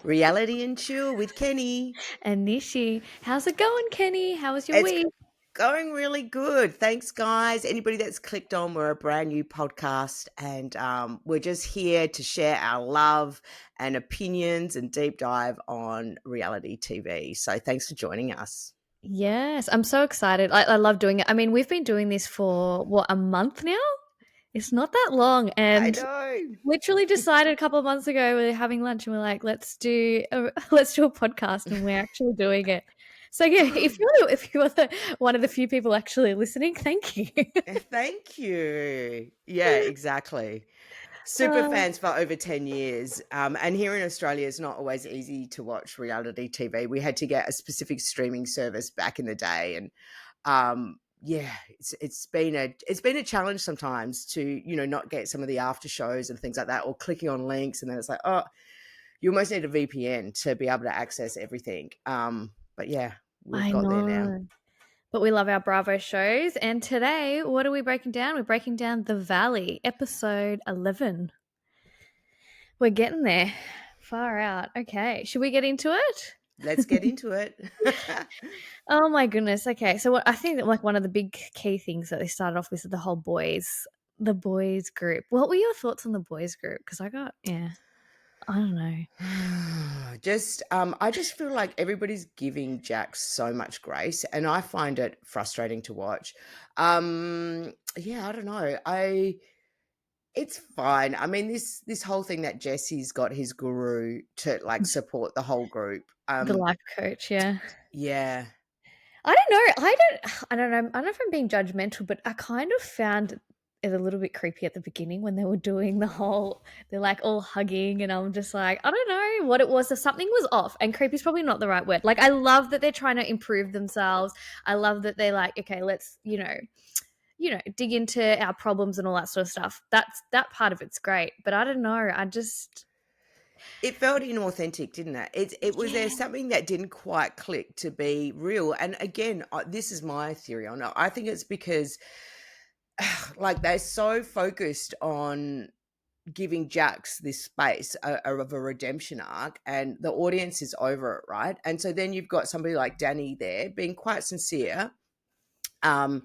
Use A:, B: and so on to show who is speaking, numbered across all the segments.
A: Reality and Chill with Kenny.
B: And Nishi. How's it going, Kenny? How was your
A: It's
B: week?
A: going really good. Thanks, guys. Anybody that's clicked on, we're a brand new podcast, and we're just here to share our love and opinions and deep dive on reality TV. So thanks for joining us.
B: Yes, I'm so excited. I love doing it. I mean, we've been doing this for what, a month now? It's not that long.
A: I
B: And
A: know.
B: literally decided a couple of months ago we were having lunch and we're like, let's do a podcast, and we're actually doing it. So yeah, if you're one of the few people actually listening, thank you.
A: Thank you. Yeah, exactly. Super
B: Uh,
A: fans for over 10 years. And here in Australia, it's not always easy to watch reality TV. We had to get a specific streaming service back in the day. And yeah, it's been a challenge sometimes to, not get some of the after shows and things like that, or clicking on links. And then it's like, oh, you almost need a VPN to be able to access everything. But yeah, we've
B: I
A: got there now.
B: know. But we love our Bravo shows. And today, what are we breaking down? We're breaking down The Valley, episode 11. We're getting there. Far out. Okay. Should we get into it?
A: Let's get into it.
B: Oh my goodness. Okay. So what I think that like one of the big key things that they started off with is the boys group. What were your thoughts on the boys group? Because I don't know.
A: I just feel like everybody's giving Jack so much grace, and I find it frustrating to watch. Yeah, I don't know. It's fine. I mean, this whole thing that Jesse's got his guru to like support the whole group.
B: The life coach, yeah.
A: Yeah.
B: I don't know. I don't know. I don't know if I'm being judgmental, but I kind of found it a little bit creepy at the beginning when they were doing they're like all hugging, and I'm just like, I don't know what it was. So something was off, and creepy is probably not the right word. Like, I love that they're trying to improve themselves. I love that they're like, okay, let's, dig into our problems and all that sort of stuff. That part of it's great. But I don't know.
A: It felt inauthentic, didn't it? It was there
B: Yeah.
A: something that didn't quite click to be real. And again, this is my theory on it. I think it's because like they're so focused on giving Jax this space of a redemption arc, and the audience is over it, right? And so then you've got somebody like Danny there being quite sincere um,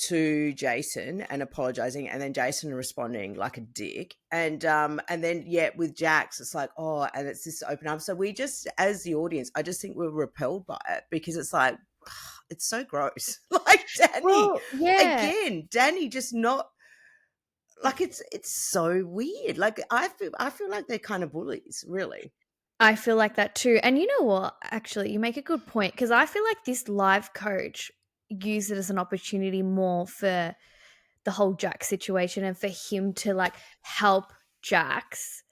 A: to Jason and apologizing, and then Jason responding like a dick, and then yeah, with Jax, it's like, oh, and it's this open up. So we just, as the audience, I just think we're repelled by it because it's like it's so gross. Like Danny,
B: Well, yeah.
A: again, Danny just not like it's so weird. Like I feel like they're kind of bullies, really.
B: I feel like that too. And you know what? Actually, you make a good point because I feel like this live coach used it as an opportunity more for the whole Jax situation and for him to like help Jax.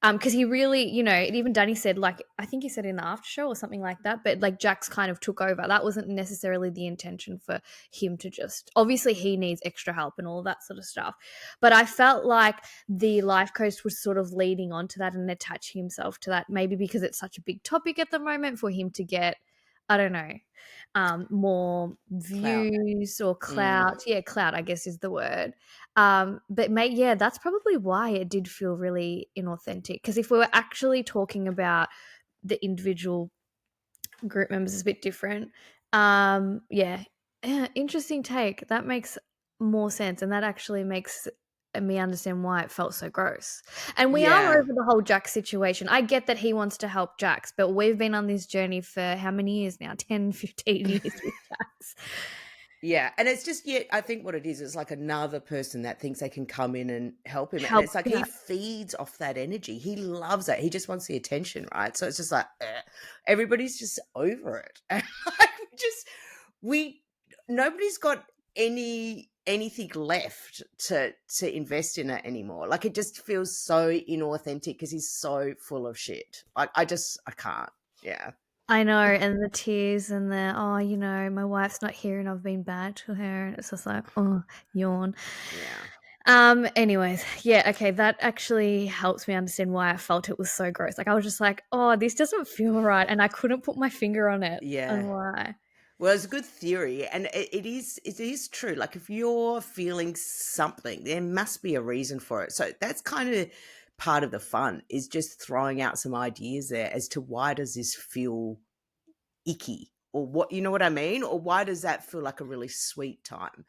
B: Because he really, even Danny said, like, I think he said in the after show or something like that, but like Jax kind of took over. That wasn't necessarily the intention for him to just, obviously, he needs extra help and all that sort of stuff. But I felt like the life coach was sort of leading onto that and attaching himself to that, maybe because it's such a big topic at the moment for him to get, I don't know, more
A: Clout.
B: views or
A: Mm.
B: clout. Yeah, clout, I guess is the word. But mate, yeah, that's probably why it did feel really inauthentic. Because if we were actually talking about the individual group members, it's a bit different. Yeah, interesting take. That makes more sense, and that actually makes me understand why it felt so gross. And we are
A: Yeah.
B: over the whole Jax situation. I get that he wants to help Jax, but we've been on this journey for how many years now? 10, 15 years with Jax.
A: Yeah, and it's just, yeah, I think what it is like another person that thinks they can come in and help him, and
B: Help
A: it's like he
B: Jax.
A: feeds off that energy. He loves it. He just wants the attention, right? So it's just like everybody's just over it, and like we nobody's got anything left to invest in it anymore. Like it just feels so inauthentic because he's so full of shit. Like I can't. Yeah.
B: I know, and the tears and my wife's not here and I've been bad to her. And it's just like, oh, yawn.
A: Yeah.
B: Anyways, yeah, okay, that actually helps me understand why I felt it was so gross. Like I was just like, oh, this doesn't feel right, and I couldn't put my finger on it and
A: Yeah.
B: why.
A: Well, it's a good theory, and it is true. Like if you're feeling something, there must be a reason for it. So that's kind of part of the fun is just throwing out some ideas there as to why does this feel icky, or what, you know what I mean? Or why does that feel like a really sweet time?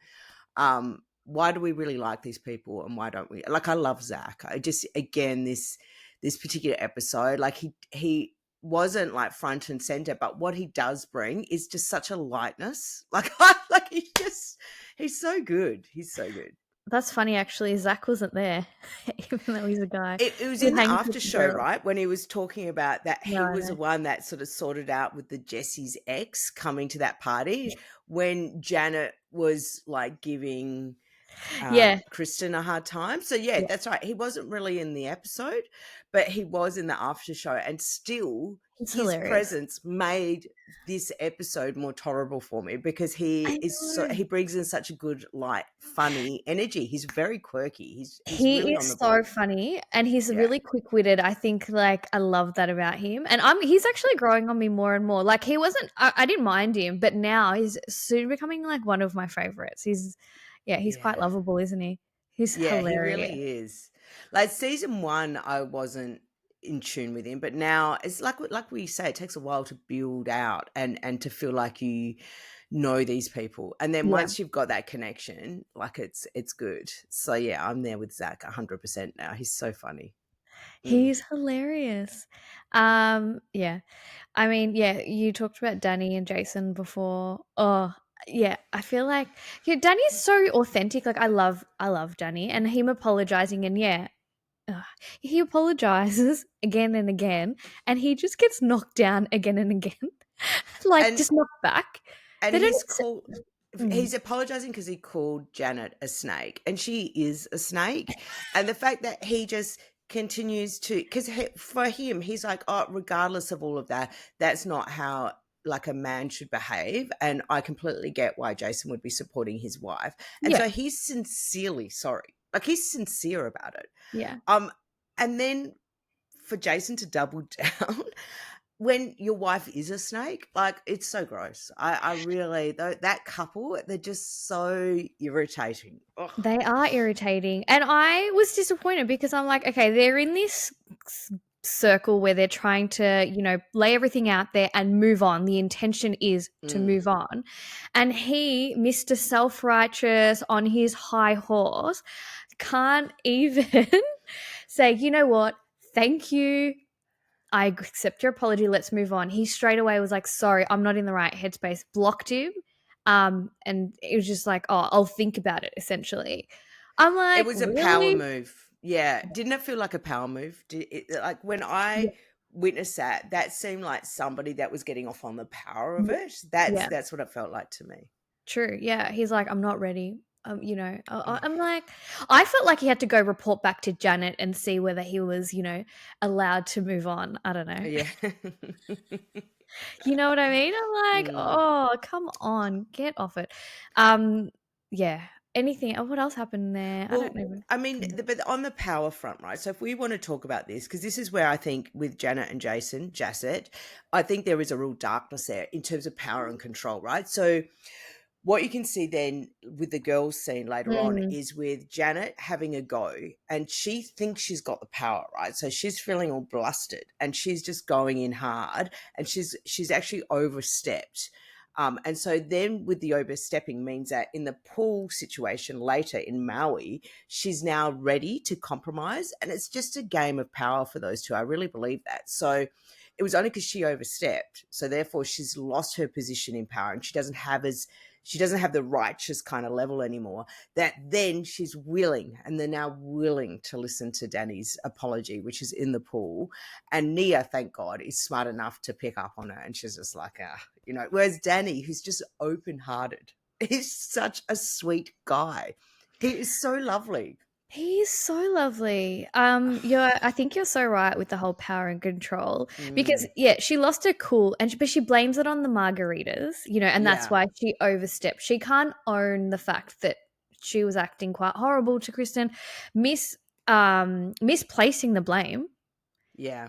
A: Why do we really like these people and why don't we? Like, I love Zach. I just, again, this particular episode, like he wasn't like front and center, but what he does bring is just such a lightness. Like, like he's so good. He's so good.
B: That's funny, actually. Zach wasn't there, even though he's a guy.
A: It was
B: He was
A: in the
B: hanging with
A: after
B: the
A: show,
B: girls.
A: right? When he was talking about that
B: No,
A: he
B: I
A: was the
B: know.
A: one that sort of sorted out with the Jesse's ex coming to that party when Janet was like giving
B: Yeah,
A: Kristen a hard time. So yeah,
B: yeah.
A: that's right. He wasn't really in the episode, but he was in the after show, and still
B: He's
A: his
B: hilarious.
A: presence made this episode more tolerable for me because he
B: I
A: is so
B: know.
A: he brings in such a good, like, funny energy. He's very quirky. He's
B: He
A: really on
B: is
A: the
B: so
A: ball.
B: funny, and he's
A: Yeah.
B: really quick-witted. I think, like, I love that about him, and he's actually growing on me more and more. Like, he wasn't I didn't mind him, but now he's soon becoming, like, one of my favorites. He's quite
A: Yeah.
B: lovable, isn't he? He's
A: Yeah, he
B: hilarious.
A: really is. Like, season 1, I wasn't in tune with him, but now it's like we say, it takes a while to build out and to feel like you know these people. And then
B: Yeah.
A: once you've got that connection, like, it's good. So yeah, I'm there with Zach 100% now. He's so funny. Mm.
B: He's hilarious. Yeah. I mean, yeah, you talked about Danny and Jason before. Oh, yeah, I feel like yeah, Danny's so authentic. Like, I love Danny and him apologizing, and yeah, ugh, he apologizes again and again, and he just gets knocked down again and again, like
A: And
B: just knocked back.
A: And
B: They don't. Mm,
A: he's apologizing because he called Janet a snake, and she is a snake. And the fact that he just continues to, because for him, he's like, oh, regardless of all of that, that's not how like a man should behave. And I completely get why Jason would be supporting his wife. And
B: yeah,
A: so he's sincerely sorry. Like, he's sincere about it.
B: yeah.
A: Um, and then for Jason to double down when your wife is a snake, like, it's so gross. I really, that couple, they're just so irritating. Ugh.
B: They are irritating, and I was disappointed because I'm like, okay, they're in this circle where they're trying to, lay everything out there and move on. The intention is to
A: Mm.
B: move on. And he, Mr. Self-righteous on his high horse, can't even say, you know what? Thank you. I accept your apology. Let's move on. He straight away was like, sorry, I'm not in the right headspace, blocked him. And it was just like, oh, I'll think about it, essentially. I'm
A: It
B: like,
A: was a power
B: really?
A: move. Yeah. Didn't it feel like a power move? Like, when
B: Yeah.
A: I witnessed that, that seemed like somebody that was getting off on the power of
B: Yeah.
A: it. That's
B: Yeah.
A: that's what it felt like to me.
B: True. Yeah. He's like, I'm not ready.
A: Mm.
B: I'm like, I felt like he had to go report back to Janet and see whether he was, allowed to move on. I don't know.
A: Yeah.
B: You know what I mean? I'm like,
A: Mm.
B: oh, come on, get off it. Um, yeah. Anything? Oh, what else happened there? I don't
A: Well,
B: even.
A: I mean, but on the power front, right? So if we want to talk about this, because this is where I think with Janet and Jason, Jaset, I think there is a real darkness there in terms of power and control, right? So what you can see then with the girls scene later on
B: Mm,
A: is with Janet having a go, and she thinks she's got the power, right? So she's feeling all blustered and she's just going in hard, and she's actually overstepped. And so then with the overstepping means that in the pool situation later in Maui, she's now ready to compromise. And it's just a game of power for those two. I really believe that. So it was only because she overstepped. So therefore she's lost her position in power, and she doesn't have the righteous kind of level anymore, that then she's willing, and they're now willing to listen to Danny's apology, which is in the pool. And Nia, thank God, is smart enough to pick up on her, and she's just like, whereas Danny, who's just open-hearted, he's such a sweet guy. He is so lovely.
B: he's so lovely. I think you're so right with the whole power and control because
A: Mm,
B: yeah, she lost her cool, but she blames it on the margaritas, and that's
A: yeah.
B: why she overstepped. She can't own the fact that she was acting quite horrible to Kristen, misplacing the blame.
A: Yeah.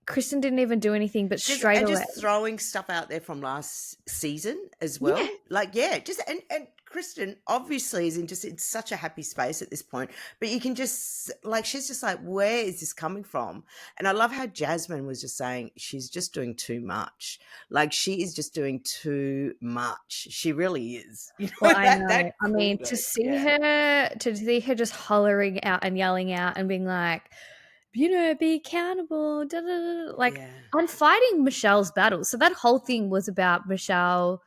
B: Kristen didn't even do anything, but straight
A: And
B: away,
A: just throwing stuff out there from last season as
B: yeah,
A: well. Like, yeah, just and Kristen obviously is in such a happy space at this point, but you can just like she's just like, where is this coming from? And I love how Jasmine was just saying she's just doing too much. Like she is just doing too much. She really is. You
B: Well,
A: know
B: I
A: that
B: know. I mean,
A: cooled it. Yeah.
B: to see her just hollering out and yelling out and being like, be accountable, da, da, da, like,
A: Yeah.
B: and fighting Michelle's battle. So that whole thing was about Michelle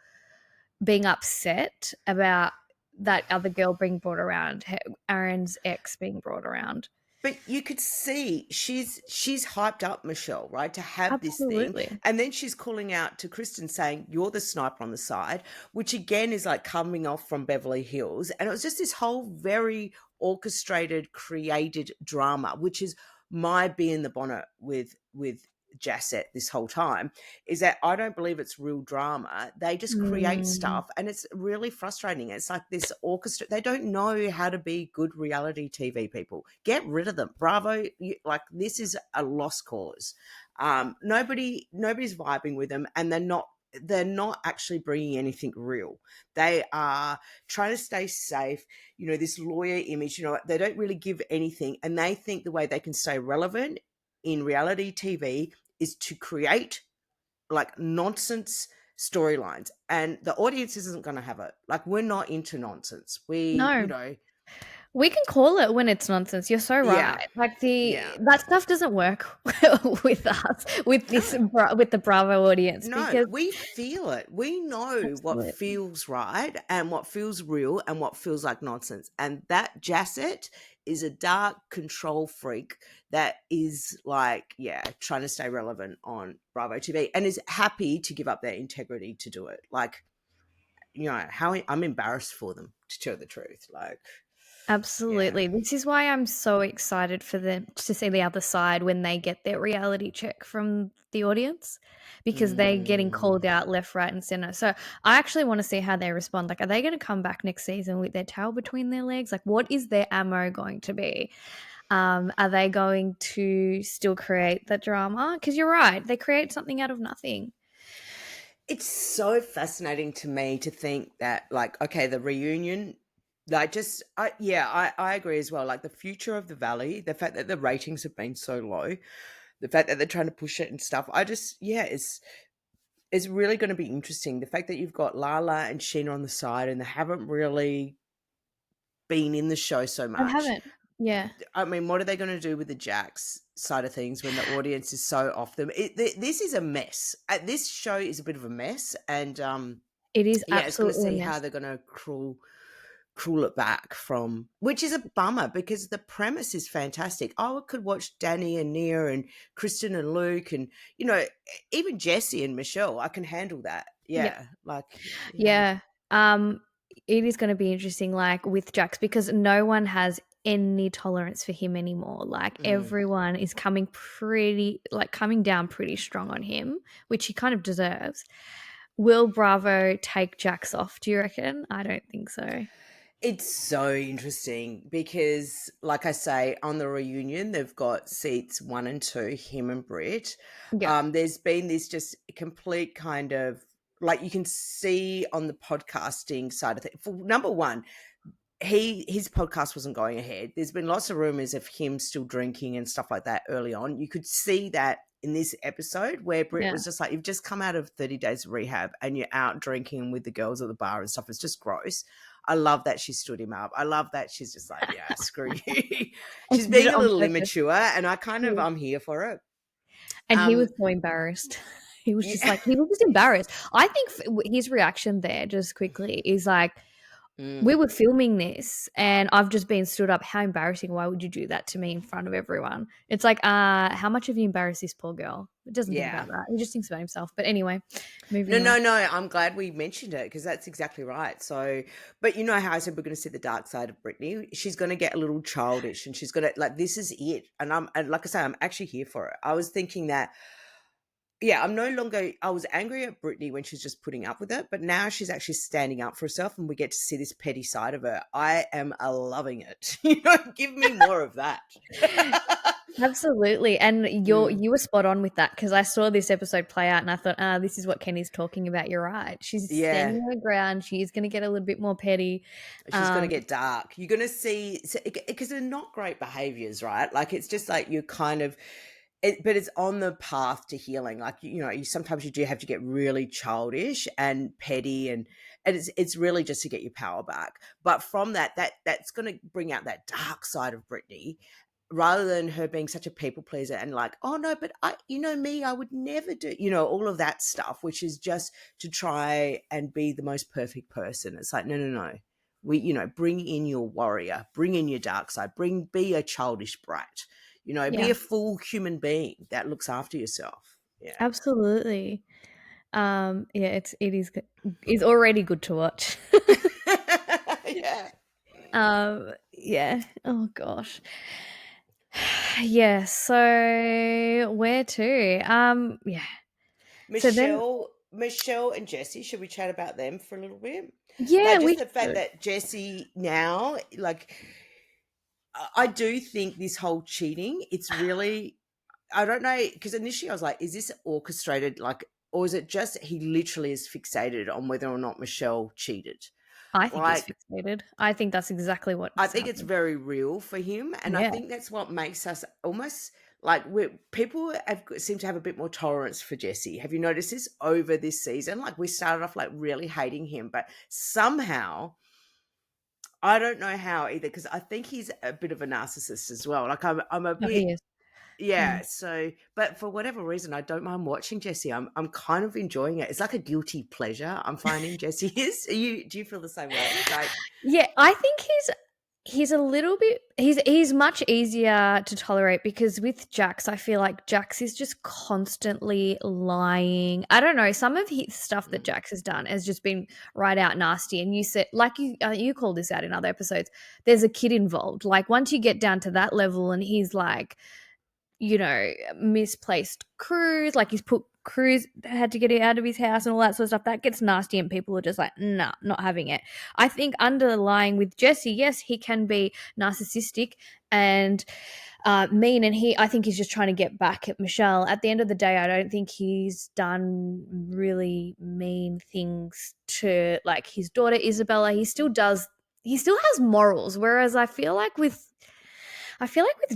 B: being upset about that other girl being brought around, Aaron's ex being brought around.
A: But you could see she's hyped up Michelle, right, to have this thing.
B: Absolutely.
A: And then she's calling out to Kristen saying, "You're the sniper on the side," which again is like coming off from Beverly Hills. And it was just this whole very orchestrated, created drama, which is my bee in the bonnet with Jaset this whole time, is that I don't believe it's real drama. They just create
B: Mm.
A: stuff and it's really frustrating. It's like this orchestra. They don't know how to be good reality TV people. Get rid of them. Bravo. Like this is a lost cause. Nobody's vibing with them and they're not actually bringing anything real. They are trying to stay safe. This lawyer image, they don't really give anything. And they think the way they can stay relevant in reality TV is to create like nonsense storylines. And the audience isn't going to have it. Like, we're not into nonsense.
B: No, we can call it when it's nonsense. You're so right.
A: Yeah,
B: Like
A: yeah.
B: that stuff doesn't work with us,
A: No,
B: with the Bravo audience
A: no,
B: because
A: we feel it. We know what
B: absolutely.
A: feels right and what feels real and what feels like nonsense. And that Jaset is a dark control freak that is like, yeah, trying to stay relevant on Bravo TV and is happy to give up their integrity to do it. Like, how I'm embarrassed for them, to tell the truth. Like, yeah.
B: Absolutely. This is why I'm so excited for them to see the other side when they get their reality check from the audience because they're getting
A: Mm.
B: called out left, right, and center. So I actually want to see how they respond. Like, are they going to come back next season with their tail between their legs? Like, what is their ammo going to be? Are they going to still create the drama? Because you're right, they create something out of nothing.
A: It's so fascinating to me to think that, like, okay, the reunion, like, I agree as well. Like, the future of the Valley, the fact that the ratings have been so low, the fact that they're trying to push it and stuff, yeah, it's really going to be interesting. The fact that you've got Lala and Sheena on the side and they haven't really been in the show so
B: I
A: much.
B: haven't. Yeah,
A: I mean, what are they going to do with the Jacks side of things when the audience is so off them? This is a mess. This show is a bit of a mess, and
B: it is
A: yeah, it's going to
B: absolutely a
A: see how
B: mess.
A: they're going to crawl it back from, which is a bummer because the premise is fantastic. I could watch Danny and Nia and Kristen and Luke, and even Jesse and Michelle. I can handle that.
B: Yeah.
A: Yeah, like yeah.
B: Yeah. Um, it is going to be interesting, like with Jax, because no one has any tolerance for him anymore. Like
A: Mm.
B: everyone is coming down pretty strong on him, which he kind of deserves. Will Bravo take Jax off? Do you reckon? I don't think so.
A: It's so interesting because, like I say, on the reunion, they've got seats 1 and 2, him and Britt.
B: Yeah.
A: There's been this just complete kind of like you can see on the podcasting side of things. For number one, his podcast wasn't going ahead. There's been lots of rumors of him still drinking and stuff like that early on. You could see that in this episode where Britt
B: Yeah.
A: was just like, you've just come out of 30 days of rehab and you're out drinking with the girls at the bar and stuff. It's just gross. I love that she stood him up. I love that she's just like, yeah, screw you. She's
B: And did
A: being
B: it
A: a
B: on
A: little
B: purpose.
A: immature and
B: Yeah.
A: I'm here for it.
B: And he was
A: Um,
B: so embarrassed. He was just
A: yeah.
B: like, he was just embarrassed. I think his reaction there, just quickly, is like, we
A: Mm,
B: were filming this and I've just been stood up. How embarrassing. Why would you do that to me in front of everyone? It's like, how much have you embarrassed this poor girl? It doesn't think
A: yeah.
B: about that. He just thinks about himself. But anyway,
A: No,
B: moving on.
A: no, no. I'm glad we mentioned it because that's exactly right. So, but you know how I said we're going to see the dark side of Brittany. She's going to get a little childish, and she's going to like this is it. And like I say, I'm actually here for it. I was thinking that yeah, I'm no longer. I was angry at Brittany when she's just putting up with it, but now she's actually standing up for herself, and we get to see this petty side of her. I am loving it. Give me more of that.
B: Absolutely, and
A: Mm,
B: you were spot on with that because I saw this episode play out and I thought, "Ah, this is what Kenny's talking about." You're right. She's
A: yeah,
B: standing her ground. She's gonna get a little bit more petty.
A: she's going to
B: Um,
A: get dark. You're going to see because they're not great behaviors, right? Like it's just like you kind of but it's on the path to healing. Like you sometimes you do have to get really childish and petty, and it's really just to get your power back. But from that's going to bring out that dark side of Brittany, rather than her being such a people pleaser and like, oh no, but me, I would never do, all of that stuff, which is just to try and be the most perfect person. It's like, no, no, no. We, bring in your warrior, bring in your dark side, be a childish brat, be
B: yeah,
A: a full human being that looks after yourself. Yeah.
B: absolutely. Yeah, it's already good to watch.
A: Yeah.
B: Yeah. Oh gosh. Yeah. So where to? Yeah. So then,
A: Michelle and Jesse, should we chat about them for a little bit?
B: yeah,
A: Like
B: we
A: just the fact
B: should.
A: that Jesse now, like I do think this whole cheating, it's really, I don't know, because initially I was like, is this orchestrated, like, or is it just he literally is fixated on whether or not Michelle cheated?
B: I think he's
A: Like,
B: fixated. I think that's exactly
A: I
B: what's
A: think it's
B: happening.
A: very real for him, and I
B: Yeah.
A: think that's what makes us almost like people seem to have a bit more tolerance for Jesse. Have you noticed this over this season? Like we started off like really hating him, but somehow I don't know how either because I think he's a bit of a narcissist as well. Like I'm a
B: No,
A: bit.
B: he is.
A: Yeah,
B: Mm.
A: so but for whatever reason, I don't mind watching Jesse. I'm kind of enjoying it. It's like a guilty pleasure. I'm finding Jesse is. Do you feel the same way? Like,
B: Yeah, I think he's a little bit he's much easier to tolerate because with Jax, I feel like Jax is just constantly lying. I don't know, some of his stuff that
A: mm,
B: Jax has done has just been right out nasty. And you said, like you called this out in other episodes. There's a kid involved. Like once you get down to that level, and he's like, misplaced Cruz, like he's put Cruz had to get it out of his house and all that sort of stuff. That gets nasty, and people are just like, nah, not having it. I think underlying with Jesse, yes, he can be narcissistic and mean, and I think he's just trying to get back at Michelle. At the end of the day, I don't think he's done really mean things to like his daughter Isabella. He still has morals, whereas I feel like with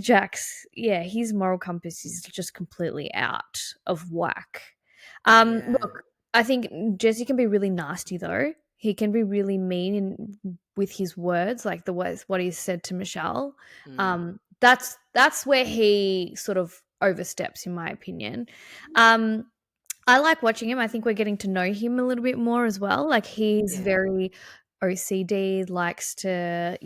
B: Jax, yeah, his moral compass is just completely out of whack.
A: yeah,
B: Look, I think Jesse can be really nasty though. He can be really mean with his words, like the words what he said to Michelle.
A: mm,
B: That's where he sort of oversteps, in my opinion. Um, I like watching him. I think we're getting to know him a little bit more as well. Like he's
A: yeah,
B: very OCD, likes to,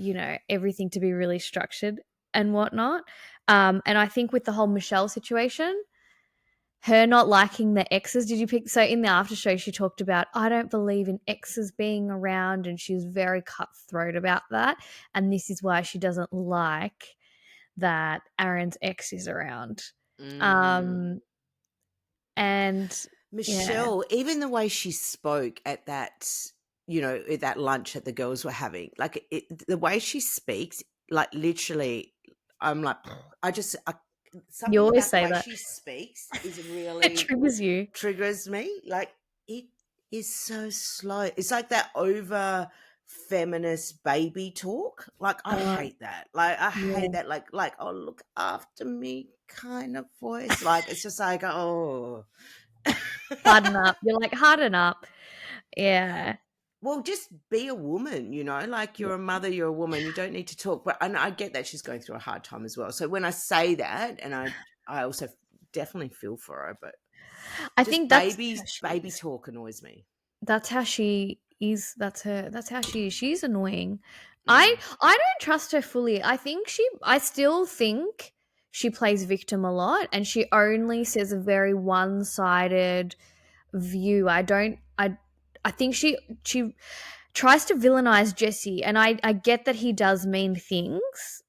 B: everything to be really structured and whatnot. And I think with the whole Michelle situation, her not liking the exes, did you pick? So in the after show, she talked about, I don't believe in exes being around, and she was very cutthroat about that. And this is why she doesn't like that Aaron's ex is around.
A: mm.
B: Um, and yeah,
A: Michelle, even the way she spoke at at that lunch that the girls were having, like the way she speaks, like literally, I'm like,
B: you
A: something
B: always
A: about the
B: say
A: way
B: that.
A: she speaks is
B: It
A: really
B: triggers you.
A: triggers me. Like it is so slow. It's like that over feminist baby talk. Like I
B: Uh,
A: hate that. Like I hate
B: yeah.
A: that. Like oh look after me kind of voice. Like it's just like oh.
B: Harden up. You're like, harden up. Yeah.
A: Well, just be a woman, like
B: Yeah.
A: you're a mother, you're a woman, you don't need to talk. But and I get that she's going through a hard time as well. So when I say that, and I also definitely feel for her, but
B: I
A: just
B: think that's how she
A: baby
B: is.
A: talk annoys me.
B: That's how she is. That's how she is. She's annoying. I
A: Mm,
B: I don't trust her fully. I still think she plays victim a lot, and she only says a very one-sided view. I think she tries to villainize Jesse, and I get that he does mean things,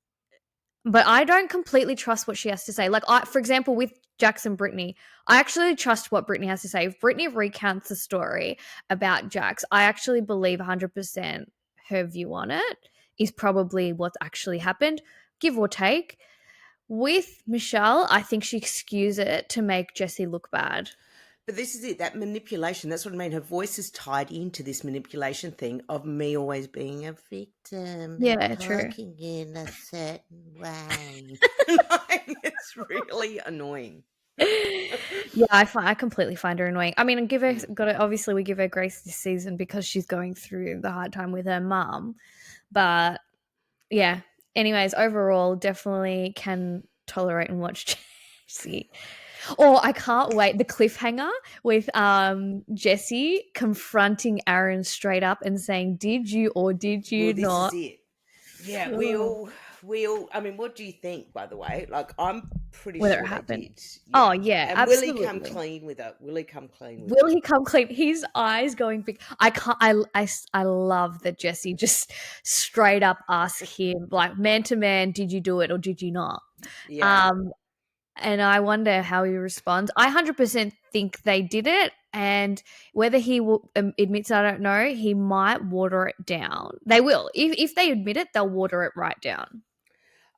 B: but I don't completely trust what she has to say. Like, for example, with Jax and Brittany, I actually trust what Brittany has to say. If Brittany recounts the story about Jax, I actually believe 100% her view on it is probably what's actually happened, give or take. With Michelle, I think she excused it to make Jesse look bad.
A: But this is it, that manipulation. That's what I mean. Her voice is tied into this manipulation thing of me always being a victim and
B: Yeah, true.
A: talking in a certain way. Like, it's really annoying.
B: Yeah, I completely find her annoying. I mean, give her
A: Mm.
B: got to, obviously we give her grace this season because she's going through the hard time with her mum. But yeah. Anyways, overall, definitely can tolerate and watch Jesse. Or I can't wait the cliffhanger with Jesse confronting Aaron straight up and saying, "Did you or did
A: Well,
B: you
A: this is
B: not?"
A: it. Yeah,
B: Ugh.
A: I mean, what do you think, by the way? Like, I'm pretty
B: Whether it
A: sure they
B: happened.
A: did.
B: Oh
A: Yeah.
B: yeah,
A: And will he come
B: absolutely.
A: clean with it? Will he come clean with
B: Will
A: it?
B: he come clean? His eyes going big. I can't. I love that Jesse just straight up asks him, like man to man, did you do it or did you not?
A: Yeah,
B: Um, and I wonder how he responds. I 100% think they did it, and whether he will admits, I don't know. He might water it down. They will. If they admit it, they'll water it right down.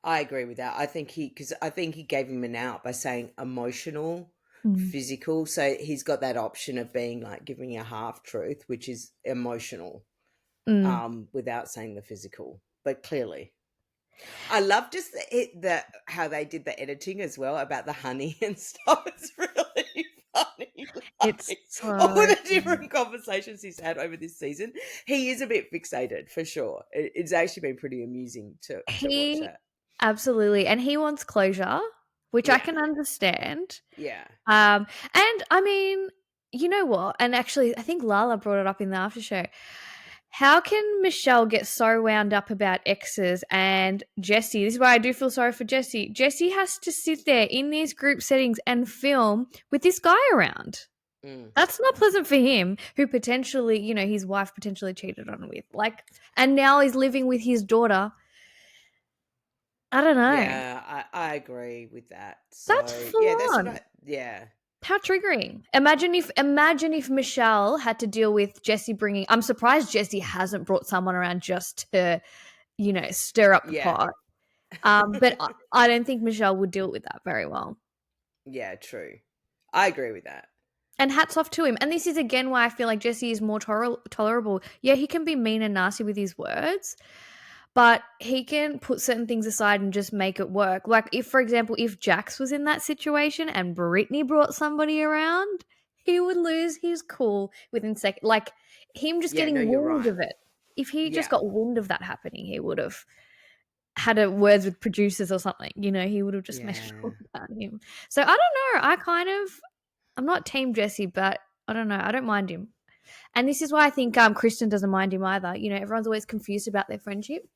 A: I agree with that. Because I think he gave him an out by saying emotional,
B: Mm.
A: physical. So he's got that option of being like giving a half truth, which is emotional,
B: Mm.
A: without saying the physical. But clearly, I love just the how they did the editing as well about the honey and stuff. It's really funny.
B: It's
A: Like all
B: so
A: the different conversations he's had over this season. He is a bit fixated for sure. It's actually been pretty amusing to watch
B: he
A: that.
B: absolutely, and he wants closure, which I
A: Yeah,
B: can understand.
A: yeah.
B: And I mean, you know what? And actually, I think Lala brought it up in the after show. How can Michelle get so wound up about exes and Jesse? This is why I do feel sorry for Jesse. Jesse has to sit there in these group settings and film with this guy around.
A: Mm.
B: That's not pleasant for him, who potentially, his wife potentially cheated on him with. Like, and now he's living with his daughter. I don't know.
A: Yeah, I agree with that.
B: That's
A: So
B: full
A: yeah, that's what
B: on.
A: I yeah.
B: How triggering. Imagine if Michelle had to deal with Jesse bringing. I'm surprised Jesse hasn't brought someone around just to, stir up the
A: Yeah.
B: pot. But I don't think Michelle would deal with that very well.
A: Yeah, true. I agree with that.
B: And hats off to him. And this is again why I feel like Jesse is more tolerable. Yeah, he can be mean and nasty with his words, but he can put certain things aside and just make it work. Like if, for example, if Jax was in that situation and Brittany brought somebody around, he would lose his cool within second. Like him just
A: Yeah, no,
B: getting
A: you're
B: wind
A: right.
B: of it. If he just
A: Yeah.
B: got wind of that happening, he would have had a words with producers or something. He would have just made it
A: Yeah.
B: all about him. So I don't know. I'm not team Jesse, but I don't know. I don't mind him. And this is why I think Kristen doesn't mind him either. Everyone's always confused about their friendship.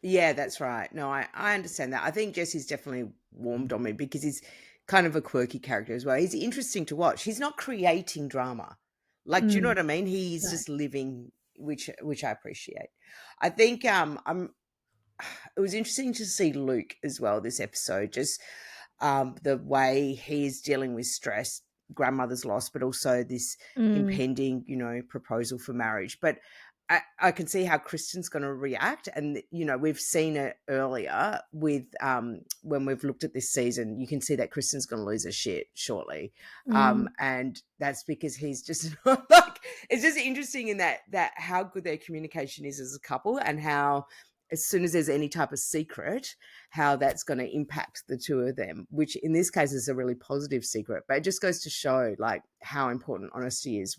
A: Yeah, that's right. No, I understand that. I think Jesse's definitely warmed on me because he's kind of a quirky character as well. He's interesting to watch. He's not creating drama. Like, do you know
B: Mm,
A: what I mean? He's
B: no.
A: just living, which I appreciate. I think I'm it was interesting to see Luke as well this episode, just the way he's dealing with stress, grandmother's loss, but also this
B: Mm,
A: impending, proposal for marriage. But I can see how Kristen's going to react. And, we've seen it earlier with when we've looked at this season, you can see that Kristen's going to lose her shit shortly.
B: mm,
A: And that's because he's just like, it's just interesting in that how good their communication is as a couple and how as soon as there's any type of secret, how that's going to impact the two of them, which in this case is a really positive secret. But it just goes to show like how important honesty is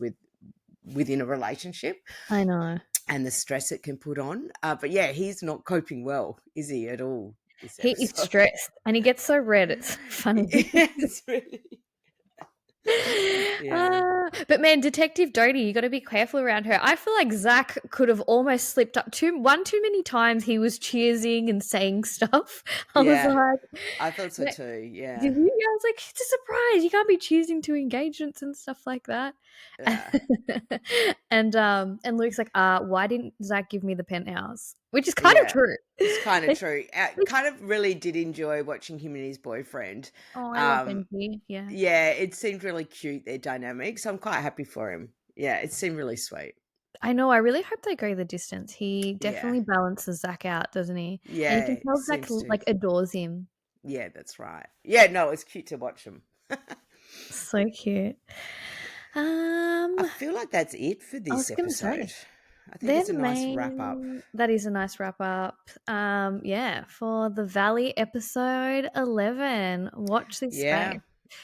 A: within a relationship
B: I know.
A: and the stress it can put on. But yeah, he's not coping well, is he at all? This
B: He is
A: episode,
B: stressed and he gets so red. It's so funny.
A: it's really. Yeah.
B: But man, Detective Dodie, you got to be careful around her. I feel like Zach could have almost slipped up too many times. He was cheersing and saying stuff. I was
A: Yeah.
B: like,
A: I thought so
B: "Like,
A: too,
B: did
A: yeah.
B: you?" I was like, it's a surprise. You can't be choosing to engagements and stuff like that.
A: Yeah.
B: And Luke's like, why didn't Zach give me the penthouse? Which is kind of
A: Yeah.
B: true.
A: It's kinda
B: They-
A: true.
B: they-
A: Kind of really did enjoy watching him and his boyfriend.
B: oh, I love
A: Um,
B: Benji. Yeah.
A: yeah, it seemed really cute, their dynamic, so I'm quite happy for him. Yeah, it seemed really sweet.
B: I know, I really hope they go the distance. He
A: Yeah.
B: definitely balances Zach out, doesn't he? And you can
A: Yeah,
B: tell Zach,
A: seems to.
B: like, adores him.
A: Yeah, that's right. Yeah, no, it's cute to watch them.
B: So cute.
A: I
B: Um,
A: feel like that's it for
B: I
A: this
B: was gonna
A: episode.
B: say,
A: I think
B: they're
A: it's a
B: the
A: nice wrap up.
B: main that is a nice wrap up. Yeah, for the Valley episode 11. Watch this
A: Yeah.
B: space.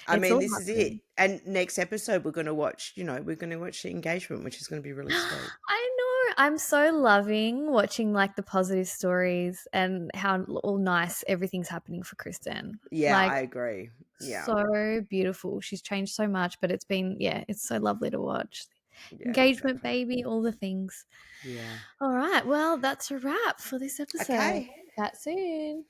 A: I
B: It's
A: mean,
B: all
A: this is it.
B: happening.
A: And next episode we're gonna watch, we're gonna watch the engagement, which is gonna be really sweet.
B: I know. I'm so loving watching, like, the positive stories and how all nice everything's happening for Kristen.
A: Yeah,
B: Like,
A: I agree. Yeah.
B: so beautiful. She's changed so much, but it's been, yeah, it's so lovely to watch.
A: Yeah,
B: Engagement,
A: exactly.
B: baby, all the things.
A: Yeah.
B: All right. Well, that's a wrap for this episode.
A: Okay.
B: Chat soon.